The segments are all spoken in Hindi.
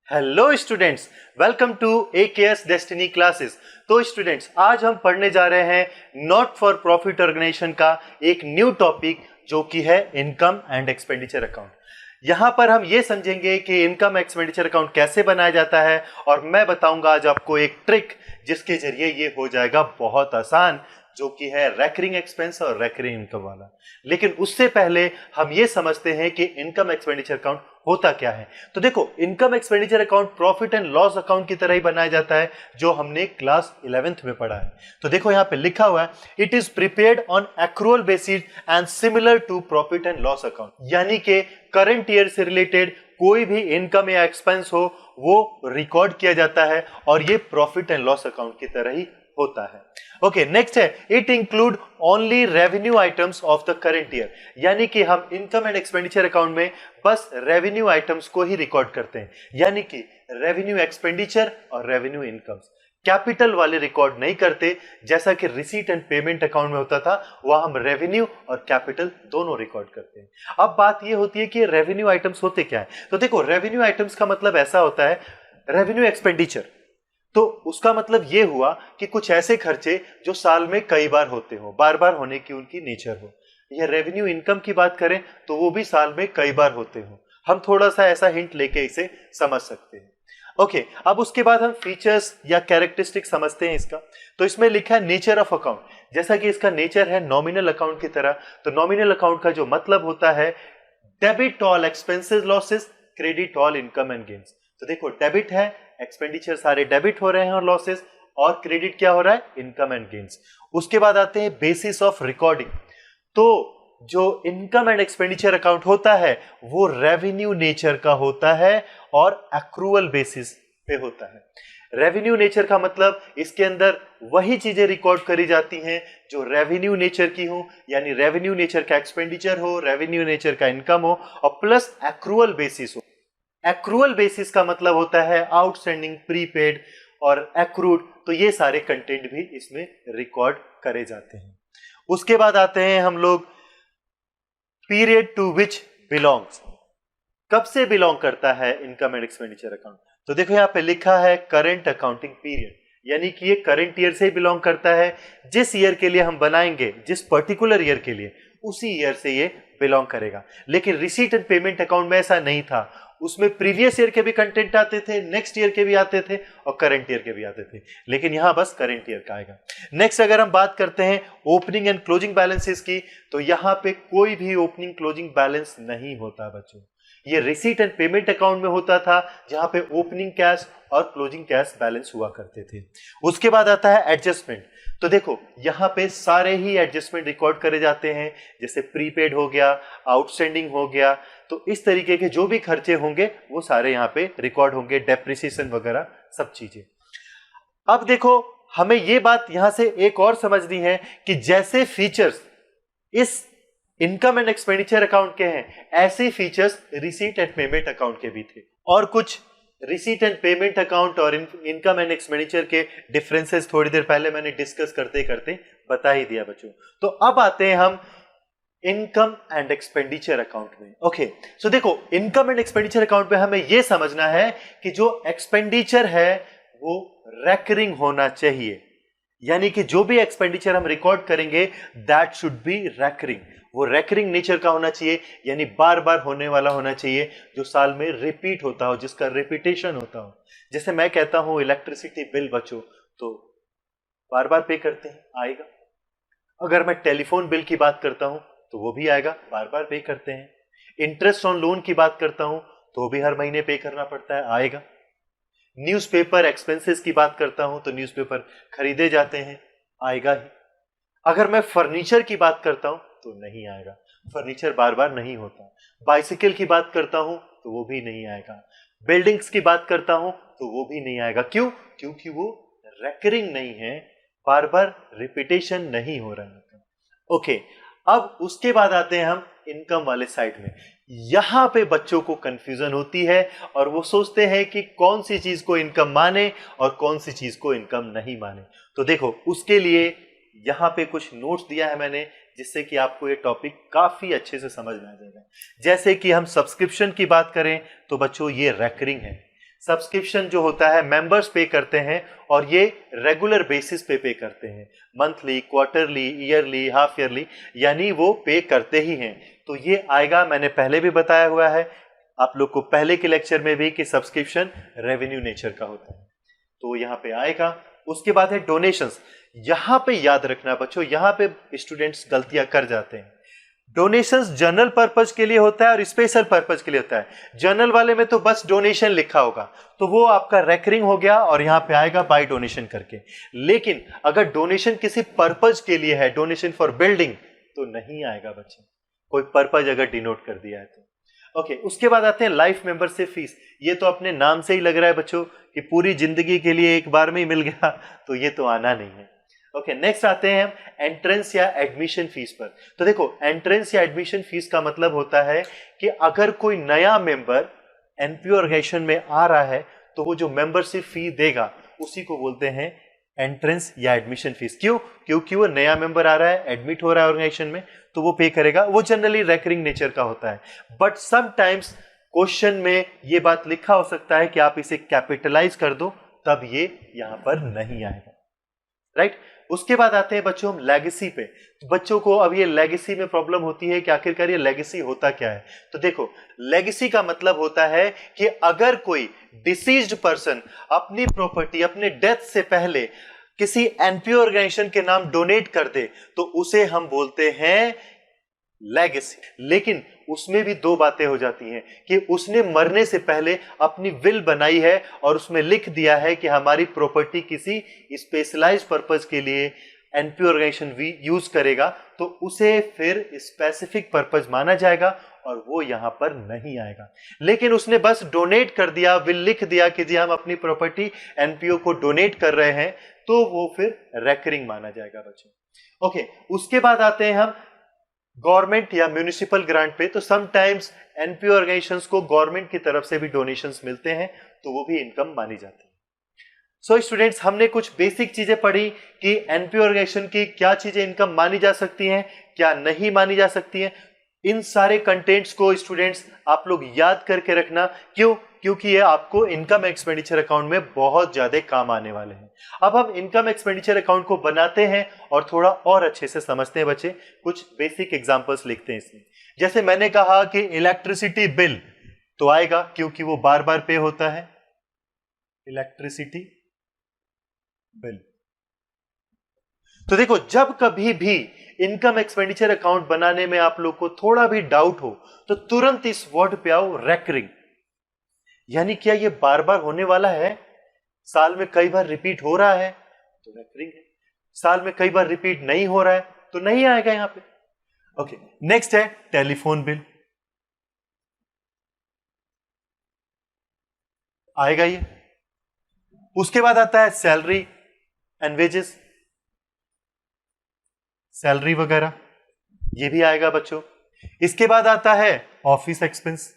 Hello students, welcome to AKS destiny classes. तो स्टूडेंट्स, आज हम पढ़ने जा रहे हैं नॉट फॉर प्रॉफिट ऑर्गेनाइजेशन का एक न्यू टॉपिक जो कि है इनकम एंड एक्सपेंडिचर अकाउंट। यहां पर हम ये समझेंगे कि इनकम एक्सपेंडिचर अकाउंट कैसे बनाया जाता है और मैं बताऊंगा आज आपको एक ट्रिक जिसके जरिए ये हो जाएगा बहुत आसान, जो कि है रेकरिंग एक्सपेंस और रेकरिंग इनकम वाला। लेकिन उससे पहले हम ये समझते हैं कि इनकम एक्सपेंडिचर अकाउंट होता क्या है। तो देखो, income expenditure account profit and loss account की तरह ही बनाया जाता है जो हमने क्लास 11th में पढ़ा है। तो देखो यहां पे लिखा हुआ है, it is prepared on accrual basis and similar to profit and loss account. यानी कि करंट ईयर से रिलेटेड कोई भी इनकम या एक्सपेंस हो वो रिकॉर्ड किया जाता है और ये प्रॉफिट एंड लॉस अकाउंट की तरह ही होता है। ओके, नेक्स्ट है, it include only revenue items of the current year. यानी कि हम इनकम एंड एक्सपेंडिचर अकाउंट में बस रेवेन्यू आइटम्स को ही रिकॉर्ड करते हैं, यानी कि रेवेन्यू एक्सपेंडिचर और रेवेन्यू इनकम्स। कैपिटल वाले रिकॉर्ड नहीं करते, जैसा कि रिसीट एंड पेमेंट अकाउंट में होता था। वहां हम रेवेन्यू और कैपिटल दोनों रिकॉर्ड करते हैं। अब बात यह होती है कि रेवेन्यू आइटम्स होते क्या है। तो देखो, रेवेन्यू आइटम्स का मतलब ऐसा होता है, रेवेन्यू एक्सपेंडिचर तो उसका मतलब यह हुआ कि कुछ ऐसे खर्चे जो साल में कई बार होते हो, बार बार होने की उनकी नेचर हो। यह रेवेन्यू इनकम की बात करें तो वो भी साल में कई बार होते हो। हम थोड़ा सा ऐसा हिंट लेके इसे समझ सकते हैं। ओके, अब उसके बाद हम फीचर्स या कैरेक्टरिस्टिक समझते हैं इसका। तो इसमें लिखा है नेचर ऑफ अकाउंट। जैसा कि इसका नेचर है नॉमिनल अकाउंट की तरह, तो नॉमिनल अकाउंट का जो मतलब होता है, debit all expenses losses, credit all income and gains. तो देखो, डेबिट है, एक्सपेंडिचर सारे डेबिट हो रहे हैं और लॉसेस, और क्रेडिट क्या हो रहा है, इनकम एंड गेन्स। उसके बाद आते हैं बेसिस ऑफ रिकॉर्डिंग। तो जो इनकम एंड एक्सपेंडिचर अकाउंट होता है वो रेवेन्यू नेचर का होता है और एक्रूअल बेसिस पे होता है। रेवेन्यू नेचर का मतलब इसके अंदर वही चीजें रिकॉर्ड करी जाती हैं जो रेवेन्यू नेचर की हो, यानी रेवेन्यू नेचर का एक्सपेंडिचर हो, रेवेन्यू नेचर का इनकम हो, और प्लस एक्रूअल बेसिस हो। एक्रूअल बेसिस का मतलब होता है आउटस्टैंडिंग, प्रीपेड और एक्रूड। तो ये सारे कंटेंट भी इसमें रिकॉर्ड करे जाते हैं। उसके बाद आते हैं हम लोग पीरियड टू विच बिलोंग्स। कब से बिलोंग करता है इनकम एंड एक्सपेंडिचर अकाउंट। तो देखो यहां पे लिखा है करंट अकाउंटिंग पीरियड, यानी कि ये करंट ईयर से ही बिलोंग करता है। जिस ईयर के लिए हम बनाएंगे, जिस पर्टिकुलर ईयर के लिए, उसी ईयर से ये बिलोंग करेगा। लेकिन रिसीट एंड पेमेंट अकाउंट में ऐसा नहीं था। उसमें प्रीवियस ईयर के भी कंटेंट आते थे, नेक्स्ट ईयर के भी आते थे और करंट ईयर के भी आते थे, लेकिन यहां बस करंट ईयर का आएगा। नेक्स्ट, अगर हम बात करते हैं ओपनिंग एंड क्लोजिंग बैलेंसेस की, तो यहां पे कोई भी ओपनिंग क्लोजिंग बैलेंस नहीं होता बच्चों। ये रिसीट एंड पेमेंट अकाउंट में होता था, जहां पे ओपनिंग कैश और क्लोजिंग कैश बैलेंस हुआ करते थे। उसके बाद आता है एडजस्टमेंट। तो देखो, यहां पे सारे ही एडजस्टमेंट रिकॉर्ड करे जाते हैं, जैसे प्रीपेड हो गया, आउटस्टैंडिंग हो गया। तो इस तरीके के जो भी खर्चे होंगे वो सारे यहां पे रिकॉर्ड होंगे, डेप्रिसिएशन वगैरह सब चीजें। अब देखो, हमें यह बात यहां से एक और समझनी है कि जैसे फीचर्स इस इनकम एंड एक्सपेंडिचर अकाउंट के हैं, ऐसे features receipt and payment account के भी थे। और कुछ रिसीट एंड पेमेंट अकाउंट और इनकम एंड एक्सपेंडिचर के डिफरेंसेस थोड़ी देर पहले मैंने डिस्कस करते करते बता ही दिया बच्चों। तो अब आते हैं हम इनकम एंड एक्सपेंडिचर अकाउंट में। ओके, सो देखो, इनकम एंड एक्सपेंडिचर अकाउंट में हमें यह समझना है कि जो एक्सपेंडिचर है वो रेकरिंग होना चाहिए। यानी कि जो भी एक्सपेंडिचर हम रिकॉर्ड करेंगे दैट शुड बी रेकरिंग। वो रेकरिंग नेचर का होना चाहिए, यानी बार बार होने वाला होना चाहिए, जो साल में रिपीट होता हो, जिसका रिपीटेशन होता हो। जैसे मैं कहता हूं इलेक्ट्रिसिटी बिल बच्चों, तो बार बार पे करते हैं, आएगा। अगर मैं टेलीफोन बिल की बात करता हूं तो वो भी आएगा, बार बार पे करते हैं। इंटरेस्ट ऑन लोन की बात करता हूं तो भी हर महीने पे करना पड़ता है, आएगा। न्यूज़पेपर एक्सपेंसेस की बात करता हूं तो न्यूज़पेपर खरीदे जाते हैं, आएगा ही। अगर मैं फर्नीचर की बात करता हूं तो नहीं आएगा, फर्नीचर बार बार नहीं होता। बाइसिकल की बात करता हूं तो वो भी नहीं आएगा। बिल्डिंग्स की बात करता हूं तो वो भी नहीं आएगा। क्यों? क्योंकि वो रेकरिंग नहीं है, बार बार रिपीटेशन नहीं हो रहा है। ओके, अब उसके बाद आते हैं हम इनकम वाले साइड में। यहां पे बच्चों को कंफ्यूजन होती है और वो सोचते हैं कि कौन सी चीज को इनकम माने और कौन सी चीज को इनकम नहीं माने। तो देखो, उसके लिए यहां पे कुछ नोट्स दिया है मैंने, जिससे कि आपको ये टॉपिक काफी अच्छे से समझ में आ जाएगा। जैसे कि हम सब्सक्रिप्शन की बात करें तो बच्चों ये रेकरिंग है। सब्सक्रिप्शन जो होता है मेंबर्स पे करते हैं और ये रेगुलर बेसिस पे करते हैं, monthly, quarterly, yearly, half yearly, यानी वो पे करते ही हैं। तो ये आएगा, मैंने पहले भी बताया हुआ है आप लोग को पहले के लेक्चर में भी कि सब्सक्रिप्शन रेवेन्यू नेचर का होता है, तो यहां पे आएगा। उसके बाद है डोनेशंस। यहां पे याद रखना बच्चों, यहां पे स्टूडेंट्स गलतियां कर जाते हैं। डोनेशंस जनरल पर्पज के लिए होता है और स्पेशल पर्पज के लिए होता है। जनरल वाले में तो बस डोनेशन लिखा होगा तो वो आपका रेकरिंग हो गया और यहां पे आएगा बाय डोनेशन करके। लेकिन अगर डोनेशन किसी पर्पज के लिए है, डोनेशन फॉर बिल्डिंग, तो नहीं आएगा बच्चे, कोई पर्पज अगर डिनोट कर दिया है तो। ओके, उसके बाद आते हैं लाइफ मेंबरशिप फीस। ये तो अपने नाम से ही लग रहा है बच्चों कि पूरी जिंदगी के लिए एक बार में ही मिल गया, तो ये तो आना नहीं है। ओके, नेक्स्ट आते हैं हम एंट्रेंस या एडमिशन फीस पर। तो देखो, एंट्रेंस या एडमिशन फीस का मतलब होता है कि अगर कोई नया मेंबर एनपीओ ऑर्गेनाइजेशन में आ रहा है तो वो जो मेंबरशिप फी देगा उसी को बोलते हैं एंट्रेंस या एडमिशन फीस। क्यों? क्योंकि वो नया मेंबर आ रहा है, एडमिट हो रहा है ऑर्गेनाइजेशन में, तो वो पे करेगा। वो जनरली रेकरिंग नेचर का होता है, बट समटाइम्स क्वेश्चन में ये बात लिखा हो सकता है कि आप इसे कैपिटलाइज कर दो, तब ये यहां पर नहीं आएगा, राइट। उसके बाद आते हैं बच्चों हम लेगेसी पे। तो बच्चों को अब ये लेगेसी में प्रॉब्लम होती है कि आखिरकार ये लेगेसी होता क्या है। तो देखो, लेगेसी का मतलब होता है कि अगर कोई डिसीज्ड पर्सन अपनी प्रॉपर्टी अपने डेथ से पहले किसी एनपीओ ऑर्गेनाइजेशन के नाम डोनेट कर दे तो उसे हम बोलते हैं लेगेसी। लेकिन उसमें भी दो बातें हो जाती हैं कि उसने मरने से पहले अपनी विल बनाई है और उसमें लिख दिया है कि हमारी प्रॉपर्टी किसी स्पेशलाइज्ड पर्पस के लिए एनपीओ ऑर्गेनाइजेशन यूज करेगा, तो उसे फिर स्पेसिफिक पर्पस माना जाएगा और वो यहां पर नहीं आएगा। लेकिन उसने बस डोनेट कर दिया, विल लिख दिया कि जी हम अपनी प्रॉपर्टी एनपीओ को डोनेट कर रहे हैं, तो वो फिर रेकरिंग माना जाएगा बच्चों। ओके, उसके बाद आते हैं हम गवर्नमेंट या म्यूनिसिपल ग्रांट पे। तो समटाइम्स एनपीओ ऑर्गेनाइजेशंस को गवर्नमेंट की तरफ से भी डोनेशंस मिलते हैं, तो वो भी इनकम मानी जाती है। सो स्टूडेंट्स, हमने कुछ बेसिक चीजें पढ़ी कि एनपीओ ऑर्गेनाइजेशन की क्या चीजें इनकम मानी जा सकती हैं, क्या नहीं मानी जा सकती हैं। इन सारे कंटेंट्स को स्टूडेंट्स आप लोग याद करके रखना। क्यों? क्योंकि ये आपको इनकम एक्सपेंडिचर अकाउंट में बहुत ज्यादा काम आने वाले हैं। अब हम इनकम एक्सपेंडिचर अकाउंट को बनाते हैं और थोड़ा और अच्छे से समझते हैं बच्चे। कुछ बेसिक एग्जांपल्स लिखते हैं इसमें। जैसे मैंने कहा कि इलेक्ट्रिसिटी बिल तो आएगा क्योंकि वो बार बार पे होता है, इलेक्ट्रिसिटी बिल। तो देखो, जब कभी भी इनकम एक्सपेंडिचर अकाउंट बनाने में आप लोग को थोड़ा भी डाउट हो तो तुरंत इस वर्ड पे आओ, रेकरिंग। यानी क्या ये बार बार होने वाला है, साल में कई बार रिपीट हो रहा है तो रेकरिंग है, साल में कई बार रिपीट नहीं हो रहा है तो नहीं आएगा यहां पे। ओके, नेक्स्ट है टेलीफोन बिल, आएगा ये। उसके बाद आता है सैलरी एंड वेजेस, सैलरी वगैरह, ये भी आएगा बच्चों। इसके बाद आता है ऑफिस एक्सपेंस,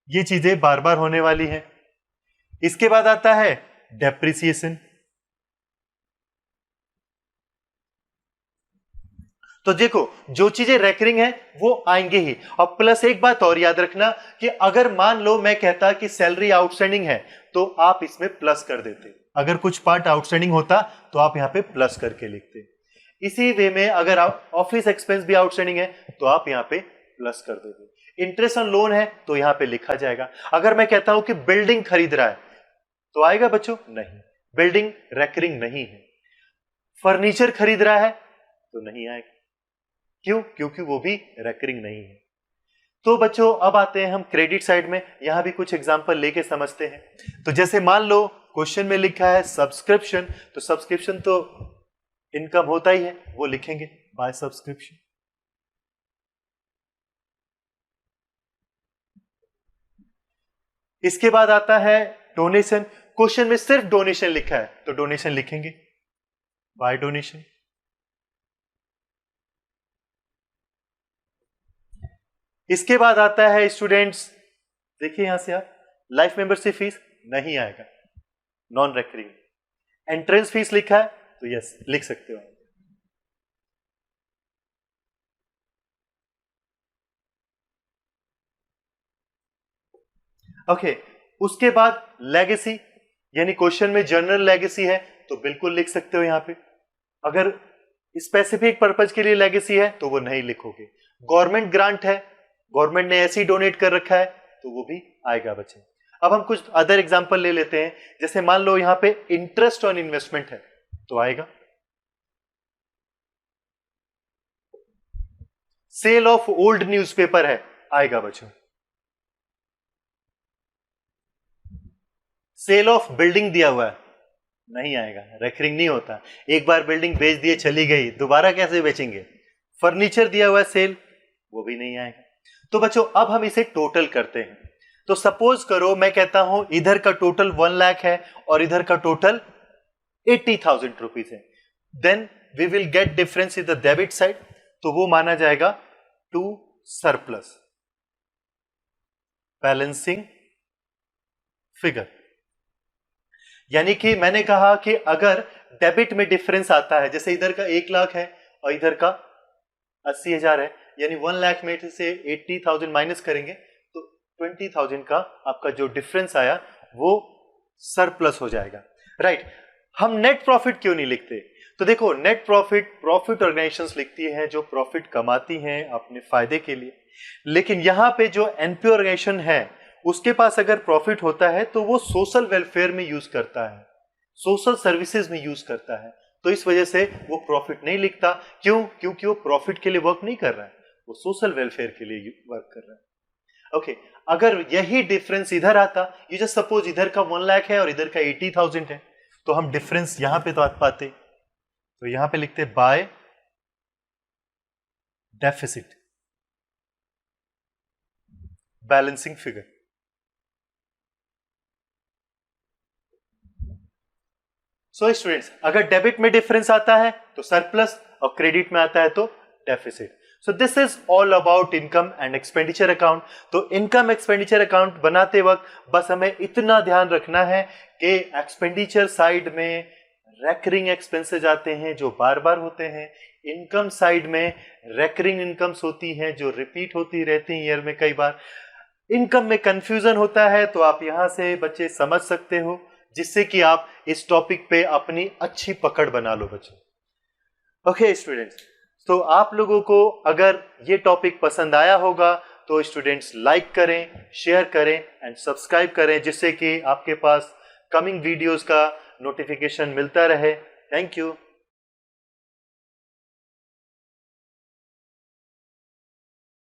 ये चीजें बार बार होने वाली हैं। इसके बाद आता है डेप्रिसिएशन। तो देखो, जो चीजें रेकरिंग है वो आएंगे ही। और प्लस एक बात और याद रखना कि अगर मान लो मैं कहता कि सैलरी आउटस्टैंडिंग है तो आप इसमें प्लस कर देते। अगर कुछ पार्ट आउटस्टैंडिंग होता तो आप यहां पे प्लस करके लिखते। इसी वे में अगर आप ऑफिस एक्सपेंस भी आउटस्टैंडिंग है तो आप यहां पे प्लस कर दोगे। इंटरेस्ट ऑन लोन है तो यहां पे लिखा जाएगा। अगर मैं कहता हूं कि बिल्डिंग खरीद रहा है तो आएगा बच्चों? नहीं, बिल्डिंग रेकरिंग नहीं है। फर्नीचर खरीद रहा है तो नहीं आएगा। क्यों? क्योंकि वो भी रेकरिंग नहीं है। तो बच्चों, अब आते हैं हम क्रेडिट साइड में। यहां भी कुछ एग्जांपल लेके समझते हैं। तो जैसे मान लो क्वेश्चन में लिखा है सब्सक्रिप्शन, तो सब्सक्रिप्शन तो इनकम होता ही है, वो लिखेंगे बाय सब्सक्रिप्शन। इसके बाद आता है डोनेशन। क्वेश्चन में सिर्फ डोनेशन लिखा है तो डोनेशन लिखेंगे बाय डोनेशन। इसके बाद आता है स्टूडेंट्स, देखिए यहां से आप, लाइफ मेंबरशिप फीस नहीं आएगा, नॉन रेकरिंग। एंट्रेंस फीस लिखा है तो यस लिख सकते हो। ओके, उसके बाद लेगेसी, यानी क्वेश्चन में जनरल लेगेसी है तो बिल्कुल लिख सकते हो यहां पे। अगर स्पेसिफिक पर्पज के लिए लेगेसी है तो वो नहीं लिखोगे। गवर्नमेंट ग्रांट है, गवर्नमेंट ने ऐसे ही डोनेट कर रखा है तो वो भी आएगा बच्चे। अब हम कुछ अदर एग्जांपल ले लेते हैं, जैसे मान लो यहां पे इंटरेस्ट ऑन इन्वेस्टमेंट है तो आएगा। सेल ऑफ ओल्ड न्यूज़पेपर है, आएगा बच्चों। सेल ऑफ बिल्डिंग दिया हुआ है, नहीं आएगा, रेकरिंग नहीं होता। एक बार बिल्डिंग बेच दिए चली गई, दोबारा कैसे बेचेंगे। फर्नीचर दिया हुआ है सेल, वो भी नहीं आएगा। तो बच्चों अब हम इसे टोटल करते हैं। तो सपोज करो मैं कहता हूं इधर का टोटल 1 लाख है और इधर का टोटल 80,000 रुपीज है, then we will get difference in the debit side, तो वो माना जाएगा टू सरप्लस बैलेंसिंग फिगर। यानी कि मैंने कहा कि अगर डेबिट में डिफरेंस आता है, जैसे इधर का 1 लाख है और इधर का 80,000 है, यानी 1 लाख में से 80,000 माइनस करेंगे तो 20,000 का आपका जो डिफरेंस आया वो सरप्लस हो जाएगा, राइट। हम नेट प्रॉफिट क्यों नहीं लिखते? तो देखो नेट प्रॉफिट ऑर्गेनाइजेशंस लिखती हैं जो प्रॉफिट कमाती हैं अपने फायदे के लिए, लेकिन यहां पे जो एनपीओ ऑर्गेनाइजेशन है उसके पास अगर प्रॉफिट होता है तो वो सोशल वेलफेयर में यूज करता है, सोशल सर्विसेज में यूज करता है, तो इस वजह से वो प्रॉफिट नहीं लिखता। क्यों? क्योंकि वो प्रॉफिट के लिए वर्क नहीं कर रहा है, वो सोशल वेलफेयर के लिए वर्क कर रहा है। ओके, अगर यही डिफरेंस इधर आता, यू जस्ट सपोज इधर का 1 लाख है और इधर का 80,000 है, तो हम डिफरेंस यहां पे तो आ पाते, तो यहां पे लिखते by deficit balancing figure. So students अगर डेबिट में डिफरेंस आता है तो सरप्लस और क्रेडिट में आता है तो deficit. So this is all about income and expenditure account. तो इनकम एक्सपेंडिचर अकाउंट बनाते वक्त बस हमें इतना ध्यान रखना है कि एक्सपेंडिचर साइड में रेकरिंग एक्सपेंसेस आते हैं जो बार बार होते हैं, इनकम साइड में रेकरिंग इनकम्स होती हैं जो रिपीट होती रहती हैं ईयर में कई बार। इनकम में कंफ्यूजन होता है तो आप यहां से बच्चे समझ सकते हो, जिससे कि आप इस टॉपिक पे अपनी अच्छी पकड़ बना लो बच्चों। ओके स्टूडेंट्स, तो आप लोगों को अगर ये टॉपिक पसंद आया होगा तो स्टूडेंट्स लाइक करें, शेयर करें एंड सब्सक्राइब करें, जिससे कि आपके पास कमिंग वीडियोस का नोटिफिकेशन मिलता रहे। Thank you.